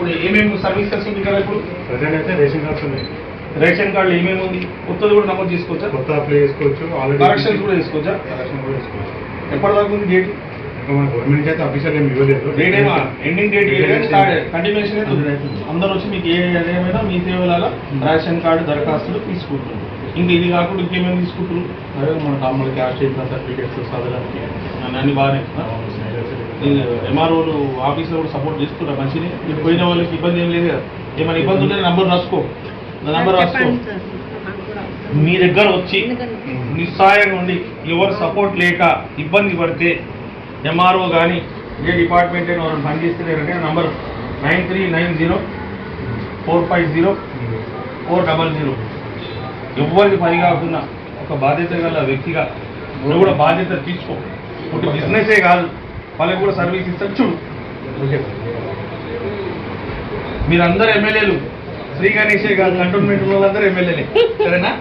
ఇప్పుడు ఏమేమి సర్వీసెస్ ఉంది కదా ఇప్పుడు ప్రజెంట్ అయితే రేషన్ కార్డ్స్ ఉన్నాయి. రేషన్ కార్డులో ఏమేమి ఉంది? కొత్తది కూడా నమోదు చేసుకోవచ్చా? కొత్త అప్లై చేసుకోవచ్చు. ఆల్రెడీ కరెక్షన్స్ కూడా చేసుకోవచ్చా? కరెక్షన్ కూడా చేసుకోవచ్చు. ఎప్పటిదాకా ఉంది డేట్? ఇంకా మన గవర్నమెంట్ నుంచి అయితే అఫీషియల్ ఏమి ఇవ్వలేదు. డేట్ ఏమో ఎండింగ్ డేట్ కంటిన్యూషన్ అందరూ వచ్చి మీకు ఏమైనా మీ సేవలాగా రేషన్ కార్డు దరఖాస్తులు తీసుకుంటుంది. ఇంకా ఇది కాకుండా ఇంకేమేమి తీసుకుంటున్నారు? అదే మన కామన్ క్యాష్ సర్టిఫికేట్స్ చదవడానికి అన్ని బాగానే ఎంఆర్ఓలు ఆఫీసులో కూడా సపోర్ట్ చేస్తున్నారు మంచిది. మీరు పోయిన వాళ్ళకి ఇబ్బంది ఏం లేదు కదా? ఏమైనా ఇబ్బంది ఉంటే నంబర్ రాసుకో, నంబర్ రాసుకో. మీ దగ్గర వచ్చి నిస్సాయంగా ఉండి ఎవరు సపోర్ట్ లేక ఇబ్బంది పడితే ఎంఆర్ఓ కానీ ఏ డిపార్ట్మెంట్ అయినా ఎవరైనా పనిచేస్తున్నారంటే నంబర్ 9390450400. ఎవరికి పని కాకుండా ఒక బాధ్యత గల వ్యక్తిగా నువ్వు కూడా బాధ్యత తీసుకో. ఒక బిజినెసే కాదు, వాళ్ళకి కూడా సర్వీస్ ఇస్తారు. చూడు, మీరందరూ ఎమ్మెల్యేలు, శ్రీ గణేషే కాదు, కంటోన్మెంట్ వాళ్ళందరూ ఎమ్మెల్యేలే, సరేనా?